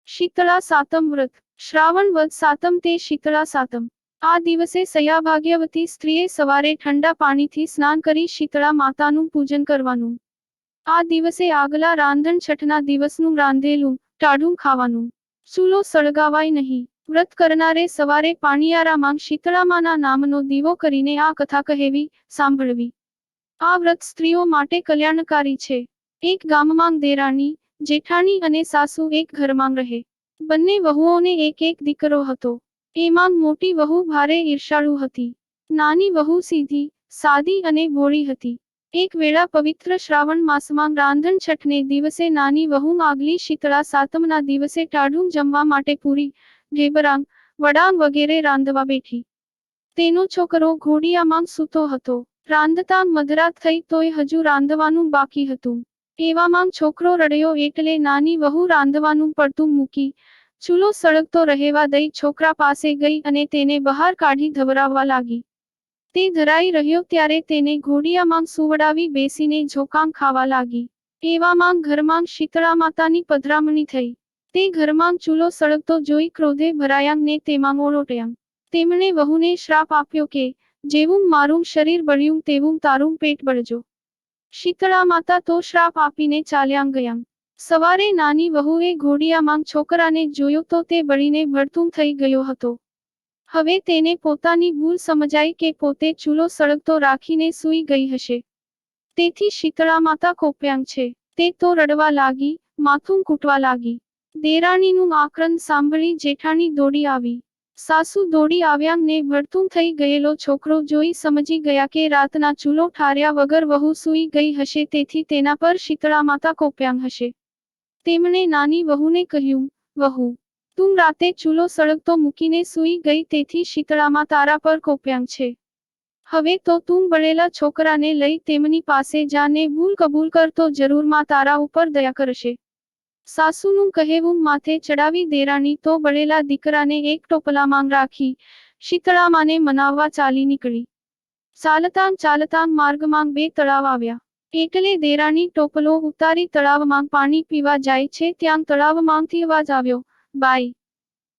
શીતળા સાતમ વ્રત શ્રાવણ વદ સાતમ તે શીતળા સાતમ। આ દિવસે સયાભાગ્યવતી સ્ત્રીએ સવારે ઠંડા પાણીથી સ્નાન કરી શીતળા માતાનું પૂજન કરવાનું। આ દિવસે આગલા રાંધણ છઠના દિવસનું રાંધેલું ટાઢું ખાવાનું। ચૂલો સળગાવાય નહીં। વ્રત કરનારે સવારે પાણીયારામાં શીતળામાના નામનો દીવો કરીને આ કથા કહેવી સાંભળવી। આ વ્રત સ્ત્રીઓ માટે કલ્યાણકારી છે। એક ગામમાં દેરાણી જેઠાણી અને સાસુ એક ઘરમાં રહે। બંને વહુઓને એક એક દીકરો હતો। એમાં મોટી વહુ ભારે ઈર્ષાળુ હતી। નાની વહુ સીધી સાદી અને ભોળી હતી। એક વેળા પવિત્ર શ્રાવણ માસમાં રાંધણ છઠને દિવસે નાની વહુ આગલી શીતળા સાતમના દિવસે ટાઢું જમવા માટે પૂરી ઢેબરાં વડાં વગેરે રાંધવા બેઠી। તેનો છોકરો ઘોડિયામાં સૂતો હતો। રાંધતાં મધરાત થઈ તોય હજુ રાંધવાનું બાકી હતું। એવામાં છોકરો રડ્યો એટલે નાની વહુ રાંધવાનું પડતું મૂકી ચૂલો સળગતો રહેવા દઈ છોકરા પાસે ગઈ અને તેને બહાર કાઢી ધવરાવવા લાગી। તે ધરાઈ રહ્યો ત્યારે તેને ઘોડિયામાં સુવડાવી બેસીને ઝોકાં ખાવા લાગી। એવામાં ઘરમાં શીતળા માતાની પધરામણી થઈ। તે ઘરમાં ચૂલો સળગતો જોઈ ક્રોધે ભરાયાં ને તેમાં ઓળોટ્યાં। તેમણે વહુને શ્રાપ આપ્યો કે જેવું મારું શરીર બળ્યું તેવું તારું પેટ બળજો। શીતળા માતા તો શ્રાપ આપીને ચાલ્યાં ગયાં। સવારે નાની વહુએ ઘોડિયામાં છોકરાને જોયો તો તે બળીને ભડથું થઈ ગયો હતો। હવે તેને પોતાની ભૂલ સમજાઈ કે પોતે ચૂલો સળગતો રાખીને સૂઈ ગઈ હશે। તેથી શીતળા માતા કોપ્યાં છે। તે તો રડવા લાગી, માથું કૂટવા લાગી। દેરાણીનું આક્રંદ સાંભળી જેઠાણી દોડી આવી। સાસુ દોડી આવ્યાં ને ભડથું થઈ ગયેલો છોકરો જોઈ સમજી ગયા કે રાતના ચૂલો ઠાર્યા વગર વહુ સૂઈ ગઈ હશે તેથી તેના પર શીતળા માતા કોપ્યાં હશે। તેમણે નાની વહુને કહ્યું, વહુ, તું રાતે ચૂલો સળગતો મૂકીને સૂઈ ગઈ તેથી શીતળામાં તારા પર કોપ્યાં છે। હવે તો તું બળેલા છોકરાને લઈ તેમની પાસે જા ને ભૂલ કબૂલ કર તો જરૂર માં તારા ઉપર દયા કરશે। સાસુનું કહેવું માથે ચડાવી દેરાણી તો બળેલા દીકરાને એક ટોપલામાં રાખી શીતળામાને મનાવવા ચાલી નીકળી। ચાલતાં ચાલતાં માર્ગમાં બે તળાવ આવ્યા। એટલે દેરાણી ટોપલો ઉતારી તળાવમાં પાણી પીવા જાય છે ત્યાં તળાવમાંથી અવાજ આવ્યો, બાઈ,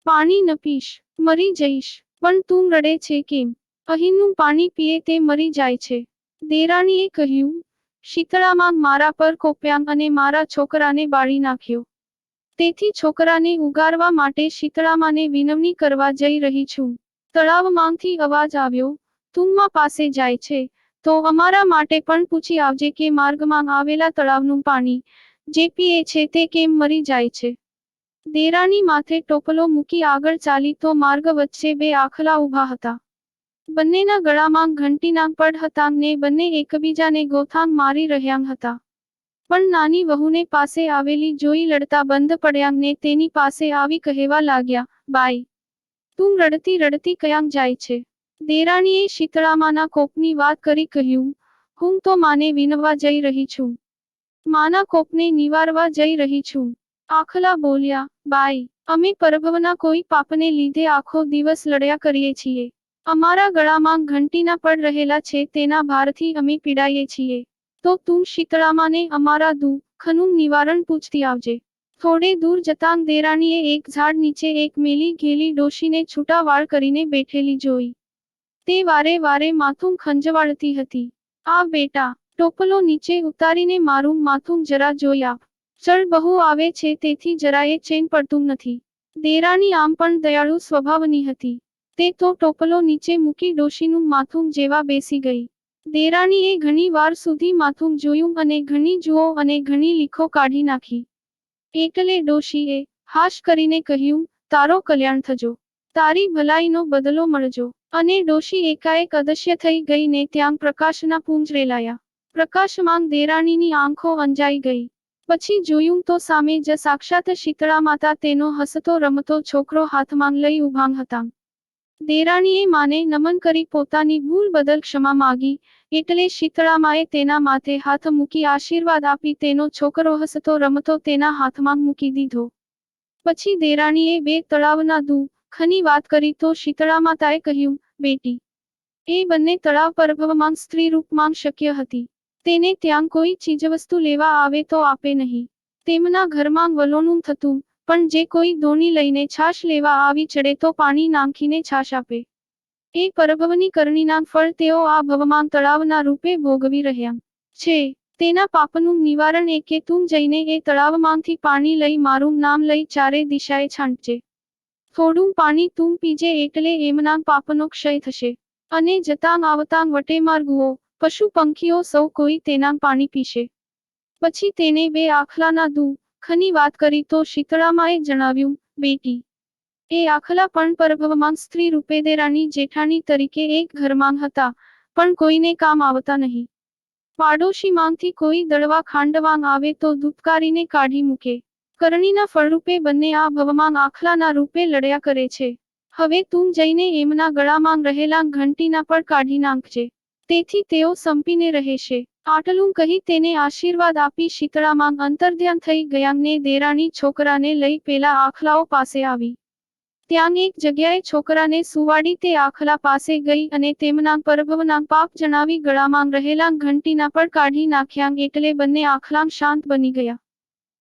પાણી ન પીશ, મરી જઈશ। પણ તું રડે છે કેમ? અહીંનું પાણી પીએ તે મરી જાય છે। દેરાણીએ કહ્યું, શીતળામાં મારા પર કોપ્યાં અને મારા છોકરાને બાળી નાખ્યો। તેથી છોકરાને ઉગારવા માટે શીતળામાને વિનવણી કરવા જઈ રહી છું। તળાવમાંથી અવાજ આવ્યો, તું માં પાસે જાય છે તો અમારા માટે પણ પૂછી આવજે કે માર્ગમાં આવેલા તળાવનું પાણી જે પીએ છે તે કેમ મરી જાય છે। દેરાણી માથે ટોપલો મૂકી આગળ ચાલી તો માર્ગ વચ્ચે બે આખલા ઊભા હતા। બંનેના ગળામાં ઘંટીના પડ હતાં ને બંને એકબીજાને ગોથાં મારી રહ્યાં હતાં। પણ નાની વહુને પાસે આવેલી જોઈ લડતા બંધ પડ્યાં ને તેની પાસે આવી કહેવા લાગ્યા, બાઈ, તું રડતી રડતી ક્યાં જાય છે? દેરાણીએ શીતળામાના કોપની વાત કરી કહ્યું, હું તો માને વિનવવા જઈ રહી છું। માના કોપને નિવારવા જઈ રહી છું। આખલા બોલ્યા, બાઈ, અમે પરભવના કોઈ પાપને લીધે આખો દિવસ લડ્યા કરીએ છીએ। અમારા ગળામાં ઘંટીના પડ રહેલા છે તેના ભારથી અમે પીડાઈએ છીએ। તો તું શીતળામાને અમારા દુઃખનું નિવારણ પૂછતી આવજે। થોડે દૂર જતાં દેરાણીએ એક ઝાડ નીચે એક મેલી ઘેલી ડોશીને છૂટા વાળ કરીને બેઠેલી જોઈ। તે વારે વારે માથું ખંજવાળતી હતી। આ બેટા, ટોપલો નીચે ઉતારીને મારું માથું જરા જોઈ આપ। ચળ બહુ આવે છે તેથી જરાયે ચેન પડતું નથી। દેરાણી આમ પણ દયાળુ સ્વભાવની હતી। તે તો ટોપલો નીચે મૂકી ડોશીનું માથું જેવા બેસી ગઈ। દેરાણીએ ઘણી વાર સુધી માથું જોયું અને ઘણી જુઓ અને ઘણી લીખો કાઢી નાખી। એટલે ડોશીએ હાશ કરીને કહ્યું, તારો કલ્યાણ થજો, તારી ભલાઈનો બદલો મળજો। અને ડોશી એકાએક અદશ્ય થઈ ગઈ ને ત્યાં પ્રકાશના પુંજ રેલાયા। પ્રકાશમાં દેરાણીની આંખો અંજાઈ ગઈ। પછી જોયું તો સામે જ સાક્ષાત શીતળા માતા તેનો હસતો રમતો છોકરો હાથમાં લઈ ઊભાં હતાં। દેરાણીએ માને નમન કરી પોતાની ભૂલ બદલ ક્ષમા માગી એટલે શીતળામાએ તેના માથે હાથ મૂકી આશીર્વાદ આપી તેનો છોકરો હસતો રમતો તેના હાથમાં મૂકી દીધો। પછી દેરાણીએ બે તળાવના દુઃખની વાત કરી તો શીતળા માતાએ કહ્યું, બેટી, એ બંને તળાવ પરભવમાં સ્ત્રી રૂપમાં શક્ય હતી। તેને ત્યાં કોઈ ચીજવસ્તુ લેવા આવે તો આપે નહીં। તેમના ઘરમાં વલોણું થતું પણ જે કોઈ દોણી લઈને છાશ લેવા આવી ચડે તો પાણી નાંખીને છાશ આપે. એ પરભવની કરણીના ફળ તેઓ આ ભવમાં તળાવના રૂપે ભોગવી રહ્યા છે. તેના પાપનું નિવારણ એ કે તું જઈને એ તળાવમાંથી પાણી લઈ મારું નામ લઈ ચારે દિશાએ છાંટજે. થોડું પાણી તું પીજે એટલે એમના પાપનો ક્ષય થશે. અને જતાંગ આવતાંગ વટેમાર્ગુઓ, પશુ પંખીઓ સૌ કોઈ તેના પાણી પીશે. પછી તેને બે આખલાના દુઃખની વાત કરી તો શીતળામાએ જણાવ્યું, બેટી, એ આખલા પણ પરભવમાં સ્ત્રી રૂપે દેરાણી જેઠાણી તરીકે એક ઘરમાં હતા, પણ કોઈને કામ આવતા નહીં. પાડોશીમાંથી કોઈ દળવા ખાંડવાંગ આવે તો દૂધકારીને કાઢી મૂકે. કરણીના ફળરૂપે બંને આ ભવમાં આખલાના રૂપે લડ્યા કરે છે. હવે તું જઈને એમના ગળામાં રહેલા ઘંટીના પણ કાઢી નાંખજે. તેથી તેઓ સંપીને રહેશે. આટલું કહી તેને આશીર્વાદ આપી શીતળામાં અંતર્ધ્યાન થઈ ગયાં ને દેરાણી છોકરાને લઈ પેલા આખલાઓ પાસે આવી. ત્યાં એક જગ્યાએ છોકરાને સુવાડી તે આખલા પાસે ગઈ અને તેમના પરભવના પાપ જણાવી ગળામાં રહેલા ઘંટીના પણ કાઢી નાખ્યાં એટલે બંને આખલાં શાંત બની ગયા.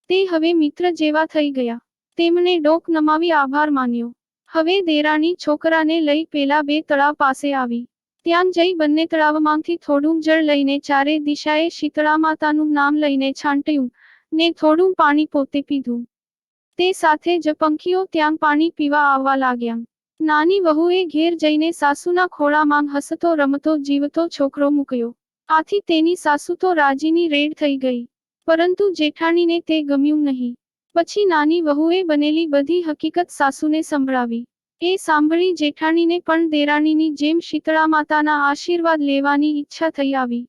તે હવે મિત્ર જેવા થઈ ગયા. તેમણે ડોક નમાવી આભાર માન્યો. હવે દેરાણી છોકરાને લઈ પેલા બે તળાવ પાસે આવી. ત્યાં જઈ બંને તળાવમાંથી થોડું જળ લઈને ચારે દિશાએ શીતળા માતાનું નામ લઈને છાંટ્યું ને થોડું પાણી પોતે પીધું. તે સાથે જ પંખીઓ ત્યાં પાણી પીવા આવવા લાગ્યા. નાની વહુએ ઘેર જઈને સાસુના ખોળામાં હસતો રમતો જીવતો છોકરો મૂક્યો. આથી તેની સાસુ તો રાજીની રેડ થઈ ગઈ. પરંતુ જેઠાણીને તે ગમ્યું નહીં. પછી નાની વહુએ બનેલી બધી હકીકત સાસુને સંભળાવી. એ સાંભળી જેઠાણીને પણ દેરાણીની જેમ શીતળા માતાના આશીર્વાદ લેવાની ઈચ્છા થઈ આવી.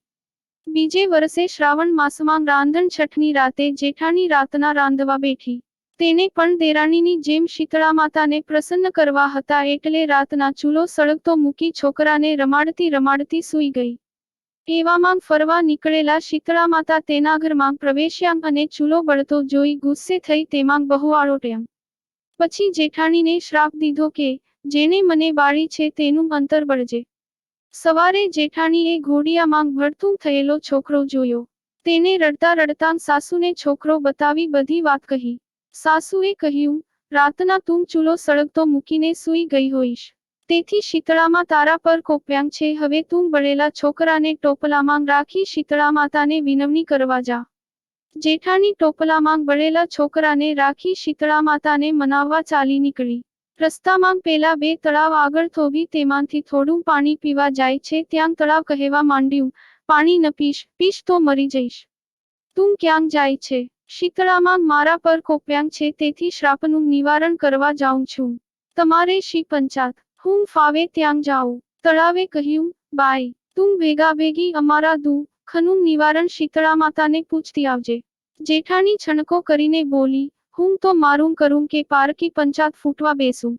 બીજે વર્ષે શ્રાવણ માસમાં રાંધણ છઠની રાતે જેઠાણી રાતના રાંધવા બેઠી. તેને પણ દેરાણીની જેમ શીતળા માતાને પ્રસન્ન કરવા હતા એટલે રાતના ચૂલો સળગતો મૂકી છોકરાને રમાડતી રમાડતી સૂઈ ગઈ. એવામાં ફરવા નીકળેલા શીતળા માતા તેના ઘરમાં પ્રવેશ્યાં અને ચૂલો બળતો જોઈ ગુસ્સે થઈ તેમાં બહુ આળોટ્યાં. પછી જેઠાણીને શ્રાપ દીધો કે જેણે મને બાળી છે તેનું અંતર બળજે. સવારે જેઠાણીએ ઘોડિયામાં ભળતું થયેલો છોકરો જોયો. તેને રડતા રડતાં સાસુને છોકરો બતાવી બધી વાત કહી. સાસુએ કહ્યું, રાતના તું ચૂલો સળગતો મૂકીને સૂઈ ગઈ હોઈશ. તેથી શીતળામાં તારા પર કોપ્યાંગ છે. હવે તું બળેલા છોકરાને ટોપલામાં રાખી શીતળા માતાને વિનવણી કરવા જા. જેઠાણી ટોપલામાં બળેલા છોકરાને રાખી શીતળા માતાને મનાવવા ચાલી નીકળી. રસ્તામાં પેલા બે તળાવ આગળ થોભી તેમાંથી થોડું પાણી પીવા જાય છે ત્યાં તળાવ કહેવા માંડ્યું, પાણી ન પીશ તો મરી જઈશ. તું ક્યાં જાય છે? શીતળામાં મારા પર કોપ્યાંગ છે તેથી શ્રાપનું નિવારણ કરવા જાઉં છું. તમારે શી પંચાત? હું ફાવે ત્યાં જાઉં. તળાવે કહ્યું, બાઈ, તું ભેગા ભેગી અમારા દુઃખનું નિવારણ શીતળા માતાને પૂછતી આવજે. જેઠાણી છણકો કરીને બોલી, હું તો મારું કરું કે પારકી પંચાત ફૂટવા બેસું.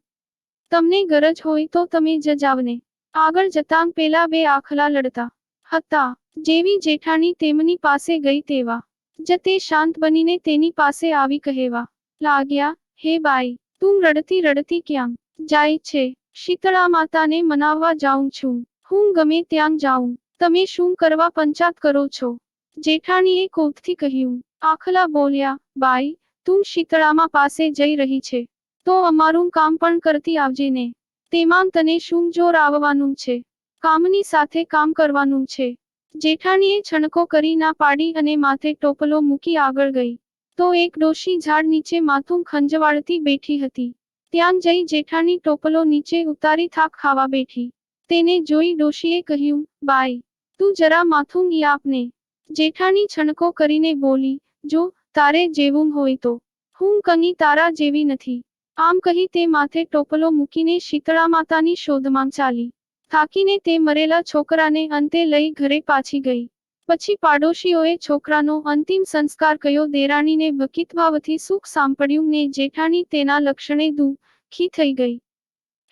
તમને ગરજ હોય તો તમે જ જાવને. આગળ જતાં પેલા બે આખલા લડતા હતા. જેવી જેઠાણી તેમની પાસે ગઈ તેવા જ તે શાંત બનીને તેની પાસે આવી કહેવા લાગ્યા, હે બાઈ, તું રડતી રડતી ક્યાં જાય છે? શીતળા માતાને મનાવવા જાઉં છું. હું ગમે ત્યાં જાઉં. તમે શું કરવા પંચાત કરો છો? જેઠાણીએ કોપથી કહ્યું. આખલા બોલ્યા, બાઈ, તું શીતળામાં પાસે જઈ રહી છે તો અમારું કામ પણ કરતી આવજે ને. તેમાં તને શું જોર આવવાનું છે? કામની સાથે કામ કરવાનું છે. જેઠાણીએ છણકો કરી ના પાડી અને માથે ટોપલો મૂકી આગળ ગઈ. તો એક ડોશી ઝાડ નીચે માથું ખંજવાળતી બેઠી હતી. ત્યાં જઈ જેઠાણી ટોપલો નીચે ઉતારી થાક ખાવા બેઠી. તેને જોઈ ડોશીએ કહ્યું, બાઈ, તું જરા માથું ઈ આપને. જેઠાણી છણકો કરીને બોલી, જો તારે જેવું હોય તો હું કંઈ તારા જેવી નથી. આમ કહી તે માથે ટોપલો મૂકીને શીતળા માતાની શોધમાં ચાલી. થાકીને તે મરેલા છોકરાને અંતે લઈ ઘરે પાછી ગઈ. પછી પાડોશીઓએ છોકરાનો અંતિમ સંસ્કાર કર્યો. દેરાણીને ભક્તિભાવથી સુખ સાંપડ્યું ને જેઠાણી તેના લક્ષણે દુઃખી થઈ ગઈ.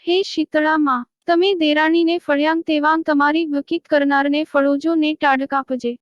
હે શીતળા માં, તમે દેરાણીને ફળ્યાંગ તેવાંગ તમારી ભક્તિ કરનારને ફળોજો ને ટાઢક આપજે.